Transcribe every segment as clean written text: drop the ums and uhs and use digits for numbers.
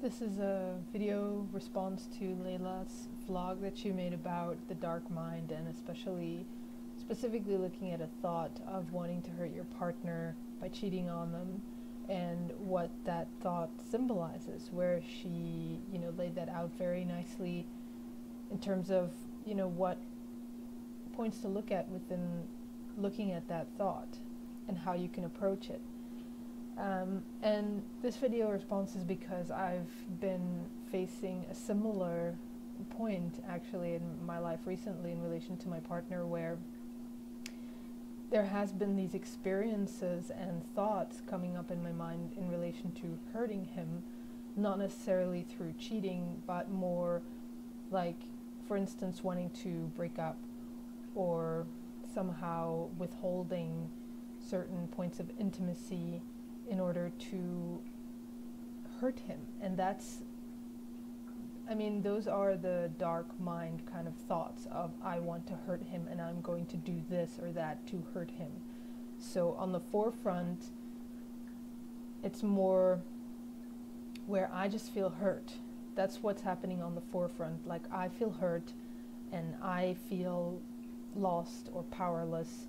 This is a video response to Layla's vlog that she made about the dark mind, and specifically looking at a thought of wanting to hurt your partner by cheating on them and what that thought symbolizes, where she, laid that out very nicely in terms of, what points to look at within looking at that thought and how you can approach it. And this video response is because I've been facing a similar point actually in my life recently in relation to my partner, where there has been these experiences and thoughts coming up in my mind in relation to hurting him, not necessarily through cheating, but more like, for instance, wanting to break up or somehow withholding certain points of intimacy in order to hurt him. And those are the dark mind kind of thoughts of, I want to hurt him and I'm going to do this or that to hurt him. So on the forefront, it's more where I just feel hurt. That's what's happening on the forefront. Like, I feel hurt and I feel lost or powerless.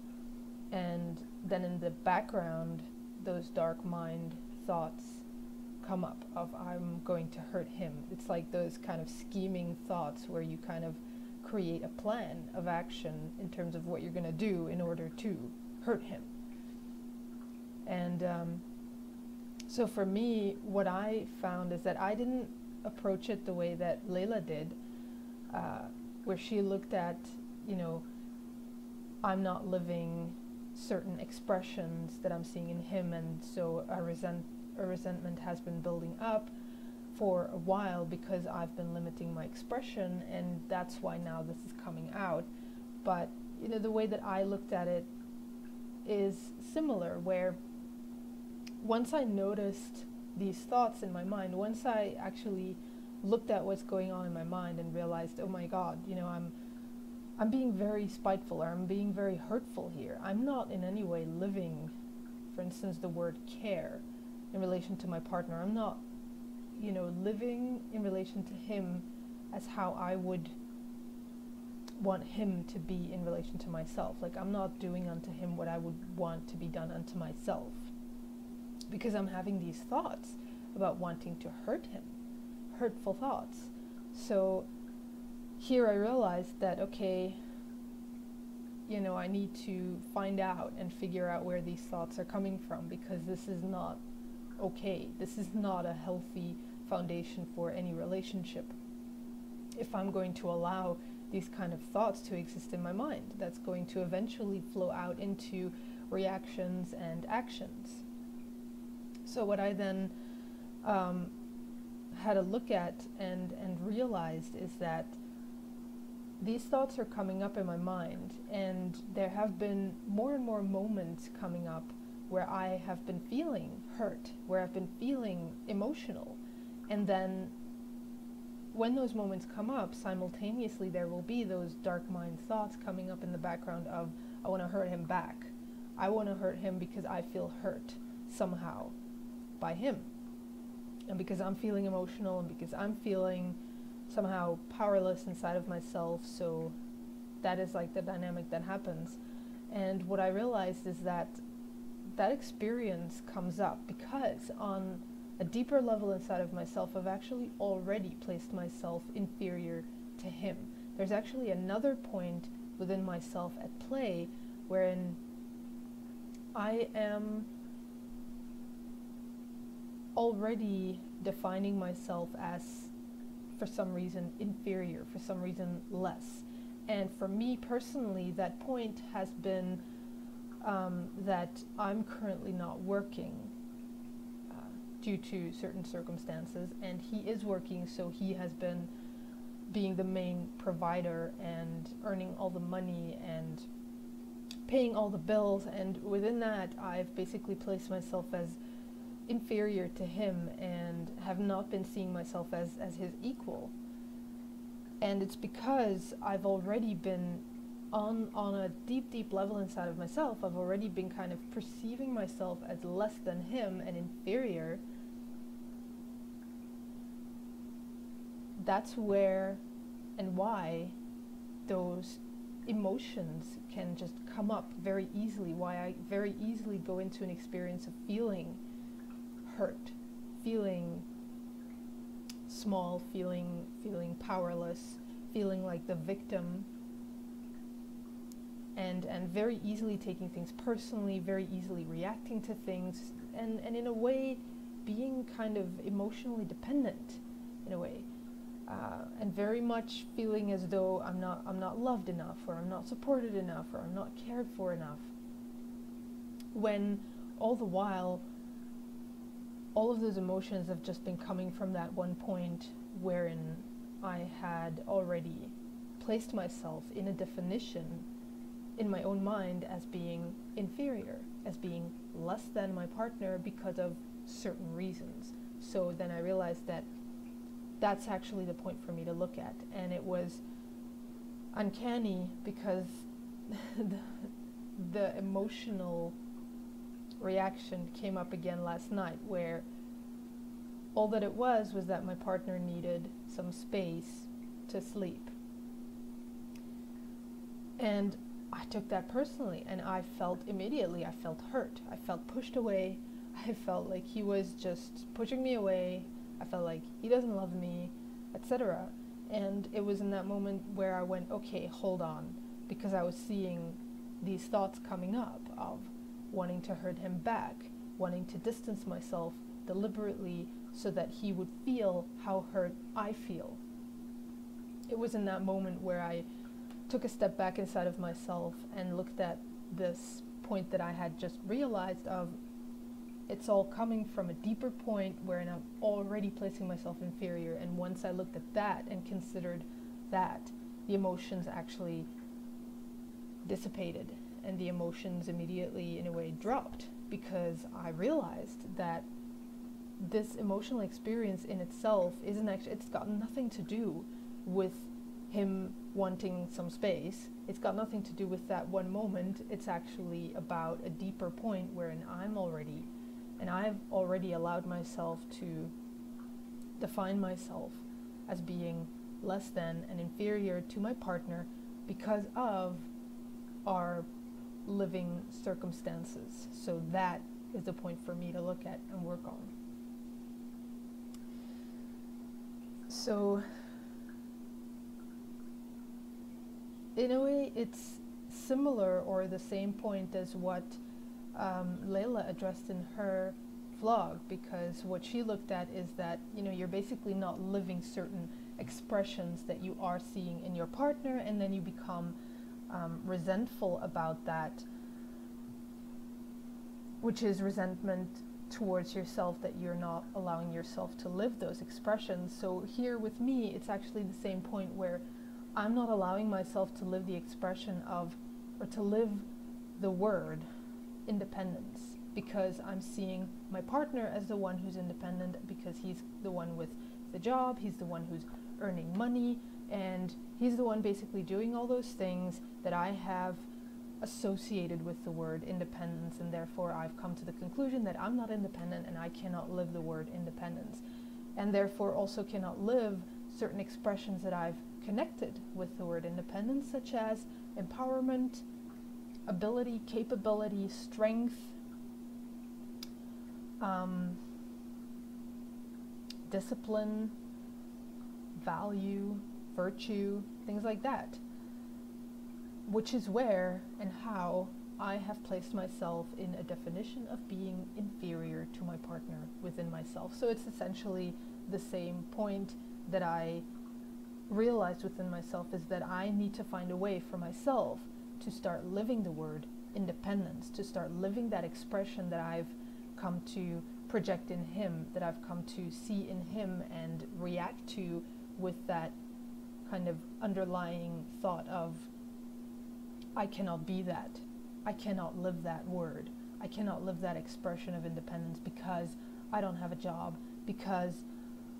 And then in the background, those dark mind thoughts come up of, I'm going to hurt him. It's like those kind of scheming thoughts where you kind of create a plan of action in terms of what you're going to do in order to hurt him. And so for me, what I found is that I didn't approach it the way that Layla did, where she looked at, I'm not living certain expressions that I'm seeing in him, and so a resentment has been building up for a while because I've been limiting my expression, and that's why now this is coming out. But the way that I looked at it is similar, where once I noticed these thoughts in my mind, once I actually looked at what's going on in my mind and realized, oh my God, I'm being very spiteful, or I'm being very hurtful here. I'm not in any way living, for instance, the word care in relation to my partner. I'm not, living in relation to him as how I would want him to be in relation to myself. Like, I'm not doing unto him what I would want to be done unto myself, because I'm having these thoughts about wanting to hurt him, hurtful thoughts. So here I realized that, okay, I need to find out and figure out where these thoughts are coming from, because this is not okay. This is not a healthy foundation for any relationship. If I'm going to allow these kind of thoughts to exist in my mind, that's going to eventually flow out into reactions and actions. So what I then had a look at and realized is that these thoughts are coming up in my mind, and there have been more and more moments coming up where I have been feeling hurt, where I've been feeling emotional. And then when those moments come up, simultaneously there will be those dark mind thoughts coming up in the background of, I want to hurt him back. I want to hurt him because I feel hurt somehow by him. And because I'm feeling emotional, and because I'm feeling somehow powerless inside of myself. So that is like the dynamic that happens. And what I realized is that that experience comes up because on a deeper level inside of myself, I've actually already placed myself inferior to him. There's actually another point within myself at play wherein I am already defining myself as, for some reason, inferior, for some reason less. And for me personally, that point has been that I'm currently not working due to certain circumstances, and he is working, so he has been being the main provider and earning all the money and paying all the bills, and within that I've basically placed myself as inferior to him and have not been seeing myself as his equal. And it's because I've already been on a deep level inside of myself, I've already been kind of perceiving myself as less than him and inferior, that's where and why those emotions can just come up very easily, why I very easily go into an experience of feeling hurt, feeling small, feeling powerless, feeling like the victim, and very easily taking things personally, very easily reacting to things, and in a way being kind of emotionally dependent in a way. And very much feeling as though I'm not loved enough, or I'm not supported enough, or I'm not cared for enough. When all the while, all of those emotions have just been coming from that one point wherein I had already placed myself in a definition in my own mind as being inferior, as being less than my partner because of certain reasons. So then I realized that that's actually the point for me to look at. And it was uncanny because the emotional reaction came up again last night, where all that it was that my partner needed some space to sleep. And I took that personally, and I felt hurt. I felt pushed away. I felt like he was just pushing me away. I felt like he doesn't love me, etc. And it was in that moment where I went, okay, hold on, because I was seeing these thoughts coming up of wanting to hurt him back, wanting to distance myself deliberately so that he would feel how hurt I feel. It was in that moment where I took a step back inside of myself and looked at this point that I had just realized of, it's all coming from a deeper point wherein I'm already placing myself inferior. And once I looked at that and considered that, the emotions actually dissipated, and the emotions immediately in a way dropped, because I realized that this emotional experience in itself isn't actually, it's got nothing to do with him wanting some space. It's got nothing to do with that one moment. It's actually about a deeper point wherein I've already allowed myself to define myself as being less than and inferior to my partner because of our living circumstances. So that is the point for me to look at and work on. So in a way, it's similar or the same point as what Layla addressed in her vlog, because what she looked at is that, you're basically not living certain expressions that you are seeing in your partner, and then you become resentful about that, which is resentment towards yourself, that you're not allowing yourself to live those expressions. So here with me, it's actually the same point where I'm not allowing myself to live the expression of, or to live the word independence, because I'm seeing my partner as the one who's independent, because he's the one with the job, he's the one who's earning money, and he's the one basically doing all those things that I have associated with the word independence, and therefore I've come to the conclusion that I'm not independent and I cannot live the word independence, and therefore also cannot live certain expressions that I've connected with the word independence, such as empowerment, ability, capability, strength, discipline, value, virtue, things like that, which is where and how I have placed myself in a definition of being inferior to my partner within myself. So it's essentially the same point that I realized within myself, is that I need to find a way for myself to start living the word independence, to start living that expression that I've come to project in him, that I've come to see in him and react to with that kind of underlying thought of, I cannot be that. I cannot live that word. I cannot live that expression of independence because I don't have a job, because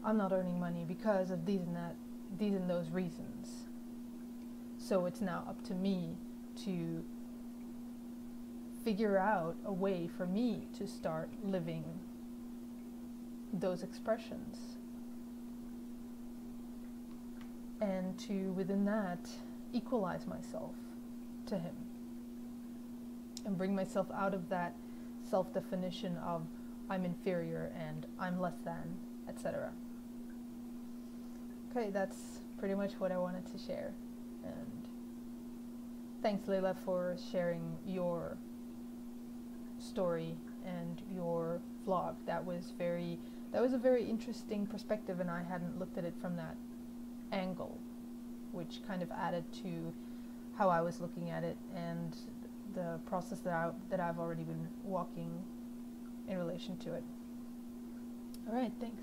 I'm not earning money, because of these and those reasons. So it's now up to me to figure out a way for me to start living those expressions. and to, within that, equalize myself to him and bring myself out of that self-definition of I'm inferior and I'm less than, etc. Okay, that's pretty much what I wanted to share. And thanks, Layla, for sharing your story and your vlog. That was a very interesting perspective, and I hadn't looked at it from that angle, which kind of added to how I was looking at it and the process that I've already been walking in relation to it. All right, thanks.